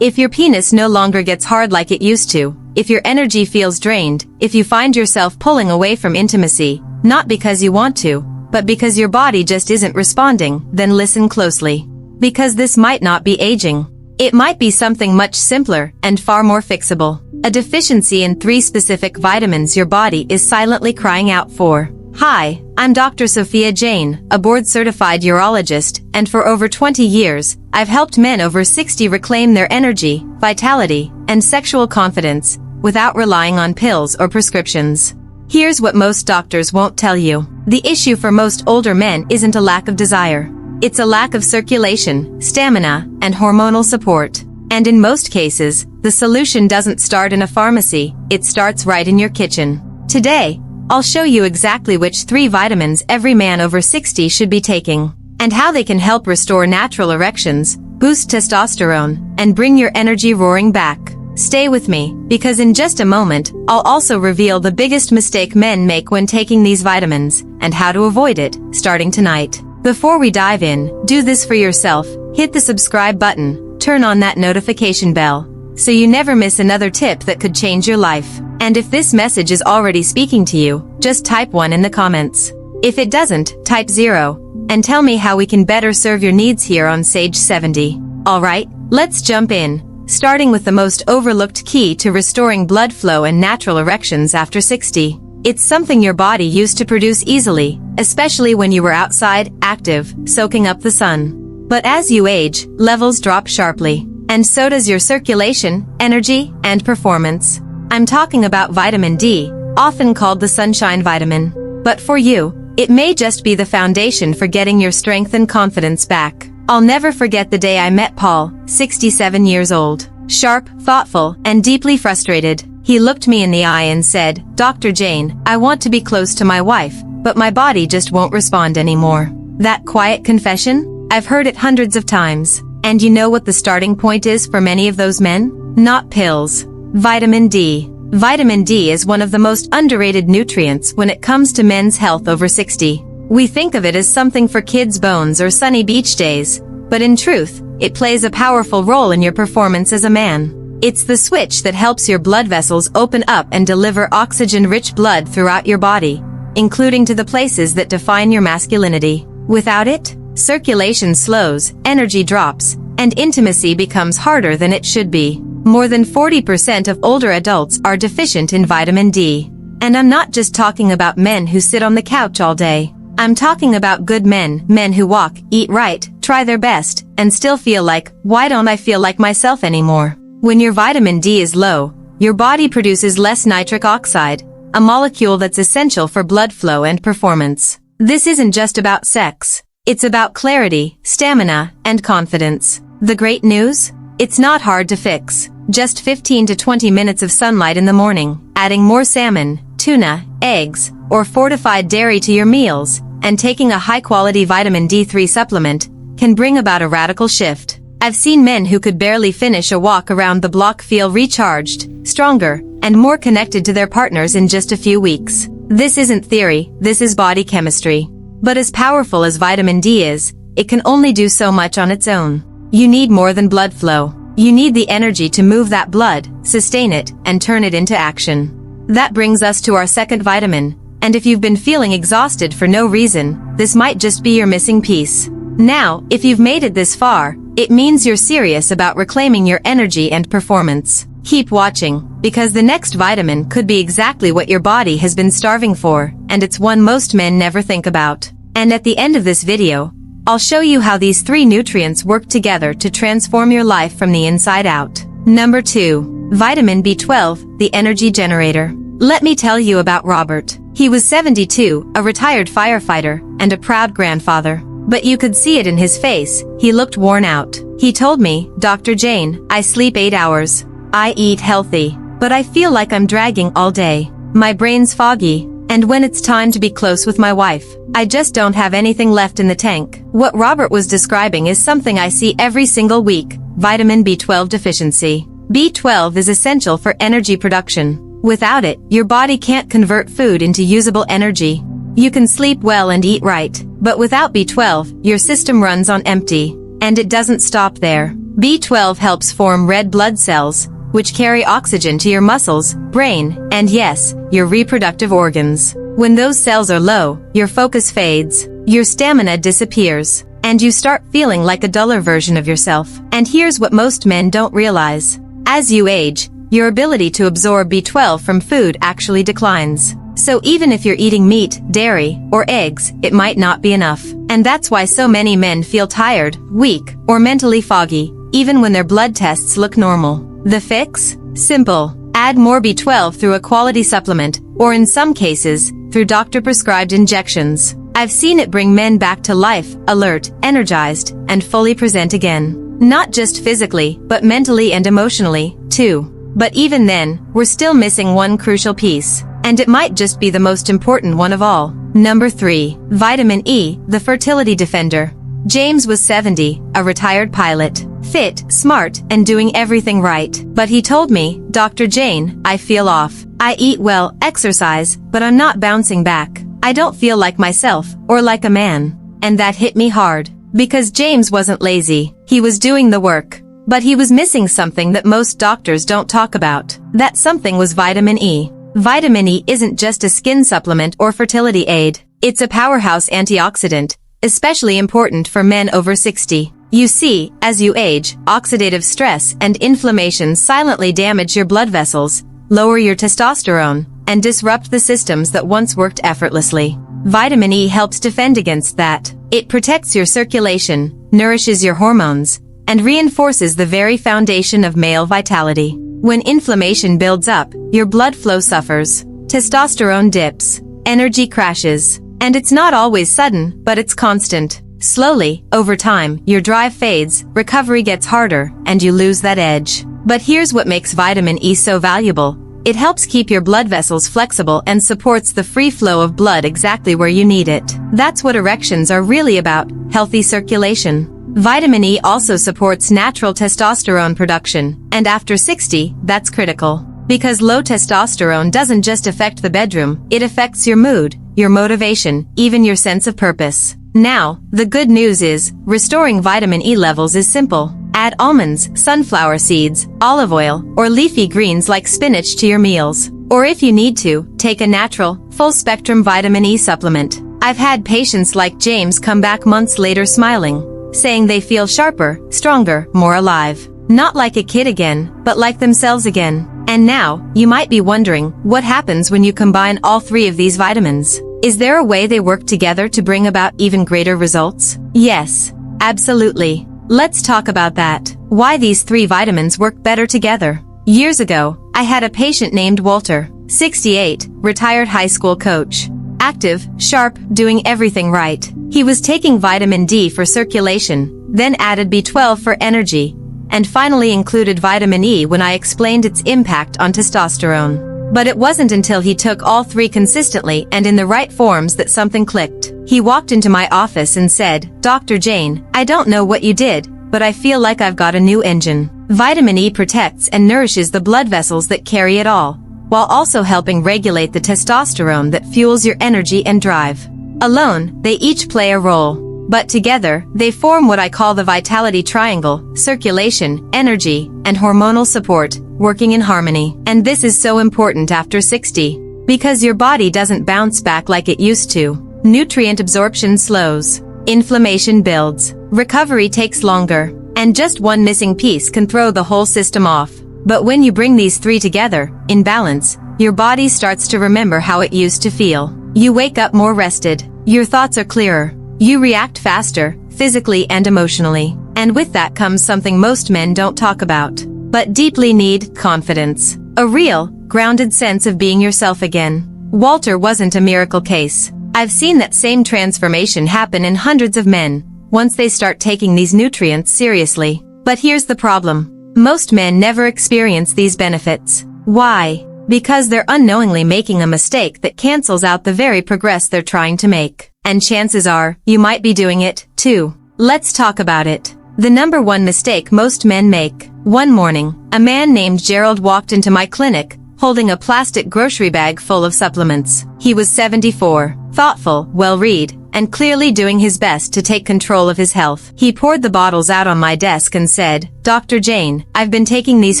If your penis no longer gets hard like it used to, if your energy feels drained, if you find yourself pulling away from intimacy, not because you want to, but because your body just isn't responding, then listen closely. Because this might not be aging. It might be something much simpler and far more fixable. A deficiency in 3 specific vitamins your body is silently crying out for. Hi, I'm Dr. Sophia Jane, a board-certified urologist, and for over 20 years, I've helped men over 60 reclaim their energy, vitality, and sexual confidence, without relying on pills or prescriptions. Here's what most doctors won't tell you. The issue for most older men isn't a lack of desire. It's a lack of circulation, stamina, and hormonal support. And in most cases, the solution doesn't start in a pharmacy, it starts right in your kitchen. Today, I'll show you exactly which 3 vitamins every man over 60 should be taking, and how they can help restore natural erections, boost testosterone, and bring your energy roaring back. Stay with me, because in just a moment, I'll also reveal the biggest mistake men make when taking these vitamins, and how to avoid it, starting tonight. Before we dive in, do this for yourself, hit the subscribe button, turn on that notification bell, so you never miss another tip that could change your life. And if this message is already speaking to you, just type 1 in the comments. If it doesn't, type 0, and tell me how we can better serve your needs here on Sage 70. Alright, let's jump in, starting with the most overlooked key to restoring blood flow and natural erections after 60. It's something your body used to produce easily, especially when you were outside, active, soaking up the sun. But as you age, levels drop sharply, and so does your circulation, energy, and performance. I'm talking about vitamin D, often called the sunshine vitamin. But for you, it may just be the foundation for getting your strength and confidence back. I'll never forget the day I met Paul, 67 years old. Sharp, thoughtful, and deeply frustrated. He looked me in the eye and said, "Dr. Jane, I want to be close to my wife, but my body just won't respond anymore." That quiet confession? I've heard it hundreds of times. And you know what the starting point is for many of those men? Not pills. Vitamin D. Vitamin D is one of the most underrated nutrients when it comes to men's health over 60. We think of it as something for kids' bones or sunny beach days, but in truth, it plays a powerful role in your performance as a man. It's the switch that helps your blood vessels open up and deliver oxygen-rich blood throughout your body, including to the places that define your masculinity. Without it, circulation slows, energy drops, and intimacy becomes harder than it should be. More than 40% of older adults are deficient in vitamin D. And I'm not just talking about men who sit on the couch all day. I'm talking about good men, men who walk, eat right, try their best, and still feel like, why don't I feel like myself anymore? When your vitamin D is low, your body produces less nitric oxide, a molecule that's essential for blood flow and performance. This isn't just about sex. It's about clarity, stamina, and confidence. The great news? It's not hard to fix. Just 15 to 20 minutes of sunlight in the morning, adding more salmon, tuna, eggs, or fortified dairy to your meals, and taking a high-quality vitamin D3 supplement can bring about a radical shift. I've seen men who could barely finish a walk around the block feel recharged, stronger, and more connected to their partners in just a few weeks. This isn't theory, this is body chemistry. But as powerful as vitamin D is, it can only do so much on its own. You need more than blood flow. You need the energy to move that blood, sustain it, and turn it into action. That brings us to our second vitamin, and if you've been feeling exhausted for no reason, this might just be your missing piece. Now, if you've made it this far, it means you're serious about reclaiming your energy and performance. Keep watching, because the next vitamin could be exactly what your body has been starving for, and it's one most men never think about. And at the end of this video, I'll show you how these 3 nutrients work together to transform your life from the inside out. Number 2. Vitamin B12, the energy generator. Let me tell you about Robert. He was 72, a retired firefighter, and a proud grandfather. But you could see it in his face, he looked worn out. He told me, "Dr. Jane, I sleep 8 hours. I eat healthy, but I feel like I'm dragging all day. My brain's foggy, and when it's time to be close with my wife, I just don't have anything left in the tank." What Robert was describing is something I see every single week: vitamin B12 deficiency. B12 is essential for energy production. Without it, your body can't convert food into usable energy. You can sleep well and eat right, but without B12, your system runs on empty. And it doesn't stop there. B12 helps form red blood cells, which carry oxygen to your muscles, brain, and yes, your reproductive organs. When those cells are low, your focus fades, your stamina disappears, and you start feeling like a duller version of yourself. And here's what most men don't realize. As you age, your ability to absorb B12 from food actually declines. So even if you're eating meat, dairy, or eggs, it might not be enough. And that's why so many men feel tired, weak, or mentally foggy, even when their blood tests look normal. The fix? Simple. Add more B12 through a quality supplement, or in some cases, through doctor-prescribed injections. I've seen it bring men back to life, alert, energized, and fully present again. Not just physically, but mentally and emotionally, too. But even then, we're still missing one crucial piece. And it might just be the most important one of all. Number 3. Vitamin E, the fertility defender. James was 70, a retired pilot. Fit, smart, and doing everything right. But he told me, Dr. Jane, I feel off. I eat well, exercise, but I'm not bouncing back. I don't feel like myself, or like a man. And that hit me hard. Because James wasn't lazy. He was doing the work. But he was missing something that most doctors don't talk about. That something was vitamin E. Vitamin E isn't just a skin supplement or fertility aid. It's a powerhouse antioxidant, especially important for men over 60. You see, as you age, oxidative stress and inflammation silently damage your blood vessels, lower your testosterone, and disrupt the systems that once worked effortlessly. Vitamin E helps defend against that. It protects your circulation, nourishes your hormones, and reinforces the very foundation of male vitality. When inflammation builds up, your blood flow suffers, testosterone dips, energy crashes, and it's not always sudden, but it's constant. Slowly, over time, your drive fades, recovery gets harder, and you lose that edge. But here's what makes vitamin E so valuable. It helps keep your blood vessels flexible and supports the free flow of blood exactly where you need it. That's what erections are really about, healthy circulation. Vitamin E also supports natural testosterone production, and after 60, that's critical. Because low testosterone doesn't just affect the bedroom, it affects your mood, your motivation, even your sense of purpose. Now, the good news is, restoring vitamin E levels is simple. Add almonds, sunflower seeds, olive oil, or leafy greens like spinach to your meals. Or if you need to, take a natural, full-spectrum vitamin E supplement. I've had patients like James come back months later smiling, saying they feel sharper, stronger, more alive. Not like a kid again, but like themselves again. And now, you might be wondering, what happens when you combine all 3 of these vitamins? Is there a way they work together to bring about even greater results? Yes, absolutely. Let's talk about that. Why these 3 vitamins work better together. Years ago, I had a patient named Walter, 68, retired high school coach. Active, sharp, doing everything right. He was taking vitamin D for circulation, then added B12 for energy, and finally included vitamin E when I explained its impact on testosterone. But it wasn't until he took all 3 consistently and in the right forms that something clicked. He walked into my office and said, Dr. Jane, I don't know what you did, but I feel like I've got a new engine. Vitamin E protects and nourishes the blood vessels that carry it all, while also helping regulate the testosterone that fuels your energy and drive. Alone, they each play a role, but together, they form what I call the vitality triangle: circulation, energy, and hormonal support, working in harmony. And this is so important after 60, because your body doesn't bounce back like it used to. Nutrient absorption slows, inflammation builds, recovery takes longer, and just one missing piece can throw the whole system off. But when you bring these 3 together, in balance, your body starts to remember how it used to feel. You wake up more rested, your thoughts are clearer, you react faster, physically and emotionally. And with that comes something most men don't talk about, but deeply need: confidence. A real, grounded sense of being yourself again. Walter wasn't a miracle case. I've seen that same transformation happen in hundreds of men, once they start taking these nutrients seriously. But here's the problem. Most men never experience these benefits. Why? Because they're unknowingly making a mistake that cancels out the very progress they're trying to make. And chances are, you might be doing it, too. Let's talk about it. The number 1 mistake most men make. One morning, a man named Gerald walked into my clinic, holding a plastic grocery bag full of supplements. He was 74, thoughtful, well-read, and clearly doing his best to take control of his health. He poured the bottles out on my desk and said, "Dr. Jane, I've been taking these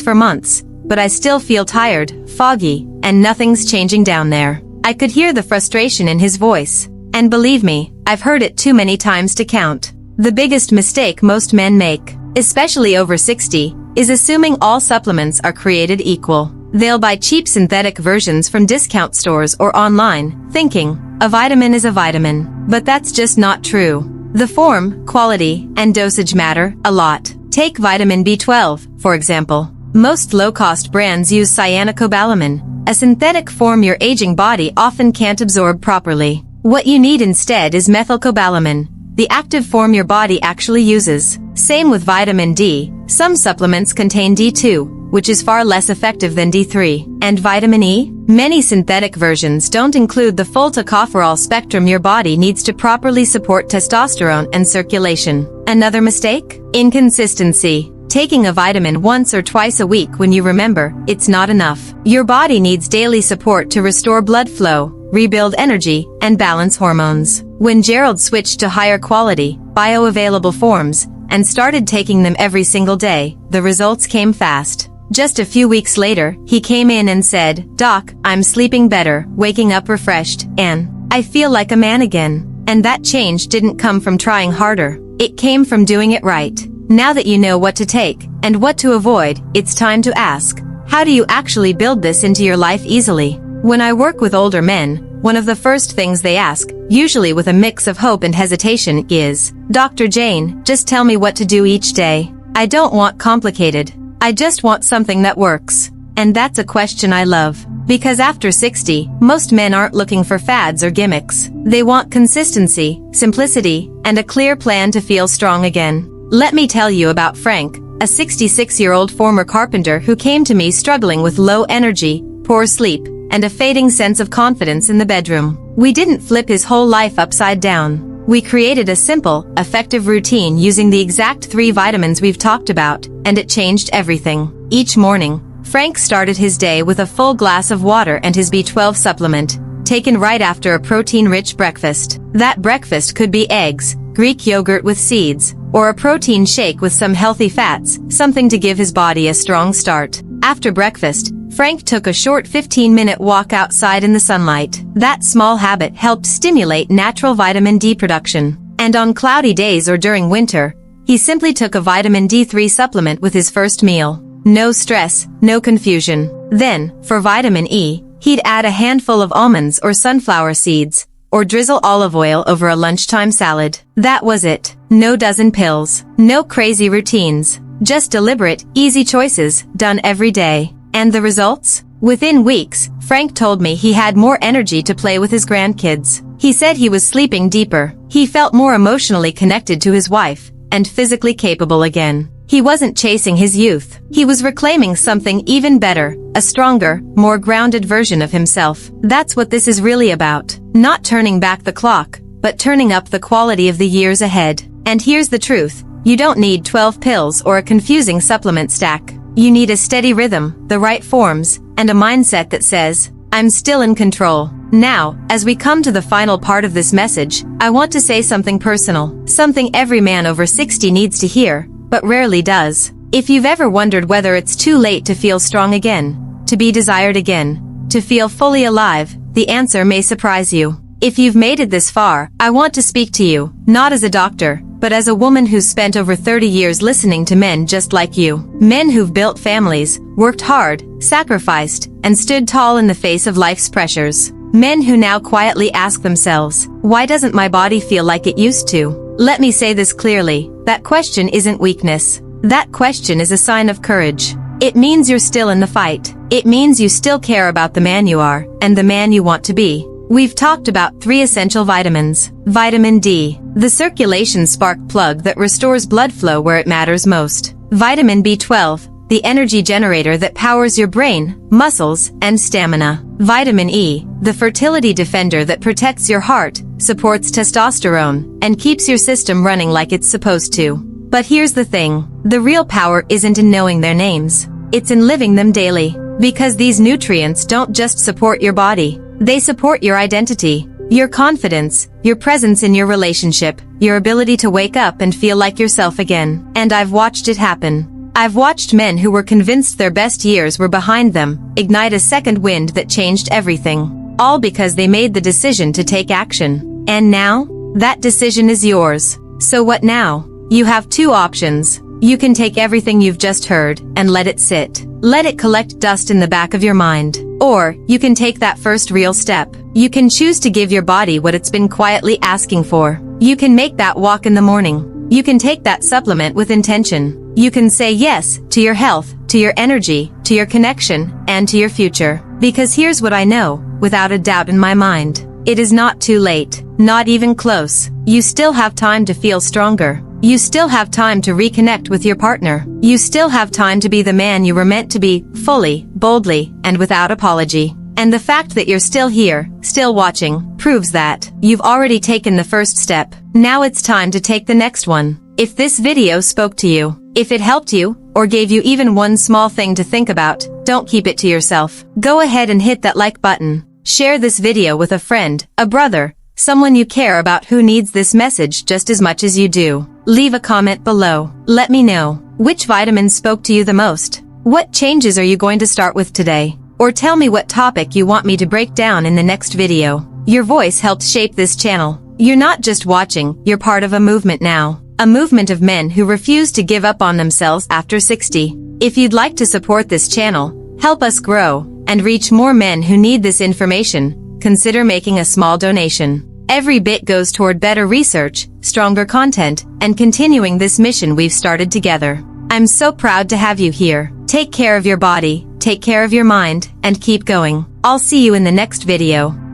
for months, but I still feel tired, foggy, and nothing's changing down there." I could hear the frustration in his voice. And believe me, I've heard it too many times to count. The biggest mistake most men make, especially over 60, is assuming all supplements are created equal. They'll buy cheap synthetic versions from discount stores or online, thinking, a vitamin is a vitamin. But that's just not true. The form, quality, and dosage matter a lot. Take vitamin B12, for example. Most low-cost brands use cyanocobalamin, a synthetic form your aging body often can't absorb properly. What you need instead is methylcobalamin, the active form your body actually uses. Same with vitamin D. Some supplements contain D2, which is far less effective than D3. And vitamin E? Many synthetic versions don't include the full tocopherol spectrum your body needs to properly support testosterone and circulation. Another mistake? Inconsistency. Taking a vitamin once or twice a week when you remember, it's not enough. Your body needs daily support to restore blood flow, rebuild energy, and balance hormones. When Gerald switched to higher quality, bioavailable forms, and started taking them every single day, the results came fast. Just a few weeks later, he came in and said, "Doc, I'm sleeping better, waking up refreshed, and I feel like a man again." And that change didn't come from trying harder. It came from doing it right. Now that you know what to take, and what to avoid, it's time to ask, how do you actually build this into your life easily? When I work with older men, one of the first things they ask, usually with a mix of hope and hesitation, is, "Dr. Jane, just tell me what to do each day. I don't want complicated. I just want something that works." And that's a question I love. Because after 60, most men aren't looking for fads or gimmicks. They want consistency, simplicity, and a clear plan to feel strong again. Let me tell you about Frank, a 66-year-old former carpenter who came to me struggling with low energy, poor sleep, and a fading sense of confidence in the bedroom. We didn't flip his whole life upside down. We created a simple, effective routine using the exact 3 vitamins we've talked about, and it changed everything. Each morning, Frank started his day with a full glass of water and his B12 supplement, taken right after a protein-rich breakfast. That breakfast could be eggs, Greek yogurt with seeds, or a protein shake with some healthy fats, something to give his body a strong start. After breakfast, Frank took a short 15-minute walk outside in the sunlight. That small habit helped stimulate natural vitamin D production. And on cloudy days or during winter, he simply took a vitamin D3 supplement with his first meal. No stress, no confusion. Then, for vitamin E, he'd add a handful of almonds or sunflower seeds, or drizzle olive oil over a lunchtime salad. That was it. No dozen pills. No crazy routines. Just deliberate, easy choices, done every day. And the results? Within weeks, Frank told me he had more energy to play with his grandkids. He said he was sleeping deeper. He felt more emotionally connected to his wife, and physically capable again. He wasn't chasing his youth. He was reclaiming something even better, a stronger, more grounded version of himself. That's what this is really about. Not turning back the clock, but turning up the quality of the years ahead. And here's the truth. You don't need 12 pills or a confusing supplement stack. You need a steady rhythm, the right forms, and a mindset that says, "I'm still in control." Now, as we come to the final part of this message, I want to say something personal, something every man over 60 needs to hear, but rarely does. If you've ever wondered whether it's too late to feel strong again, to be desired again, to feel fully alive, the answer may surprise you. If you've made it this far, I want to speak to you, not as a doctor, but as a woman who's spent over 30 years listening to men just like you. Men who've built families, worked hard, sacrificed, and stood tall in the face of life's pressures. Men who now quietly ask themselves, why doesn't my body feel like it used to? Let me say this clearly, that question isn't weakness. That question is a sign of courage. It means you're still in the fight. It means you still care about the man you are, and the man you want to be. We've talked about 3 essential vitamins. Vitamin D, the circulation spark plug that restores blood flow where it matters most. Vitamin B12, the energy generator that powers your brain, muscles, and stamina. Vitamin E, the fertility defender that protects your heart, supports testosterone, and keeps your system running like it's supposed to. But here's the thing. The real power isn't in knowing their names. It's in living them daily. Because these nutrients don't just support your body. They support your identity. Your confidence, your presence in your relationship, your ability to wake up and feel like yourself again. And I've watched it happen. I've watched men who were convinced their best years were behind them, ignite a second wind that changed everything. All because they made the decision to take action. And now, that decision is yours. So what now? You have two options. You can take everything you've just heard and let it sit. Let it collect dust in the back of your mind. Or, you can take that first real step. You can choose to give your body what it's been quietly asking for. You can make that walk in the morning. You can take that supplement with intention. You can say yes to your health, to your energy, to your connection, and to your future. Because here's what I know, without a doubt in my mind. It is not too late. Not even close. You still have time to feel stronger. You still have time to reconnect with your partner. You still have time to be the man you were meant to be, fully, boldly, and without apology. And the fact that you're still here, still watching, proves that you've already taken the first step. Now it's time to take the next one. If this video spoke to you, if it helped you, or gave you even one small thing to think about, don't keep it to yourself. Go ahead and hit that like button. Share this video with a friend, a brother, someone you care about who needs this message just as much as you do. Leave a comment below. Let me know, which vitamin spoke to you the most? What changes are you going to start with today? Or tell me what topic you want me to break down in the next video. Your voice helped shape this channel. You're not just watching, you're part of a movement now. A movement of men who refuse to give up on themselves after 60. If you'd like to support this channel, help us grow, and reach more men who need this information, consider making a small donation. Every bit goes toward better research, stronger content, and continuing this mission we've started together. I'm so proud to have you here. Take care of your body, take care of your mind, and keep going. I'll see you in the next video.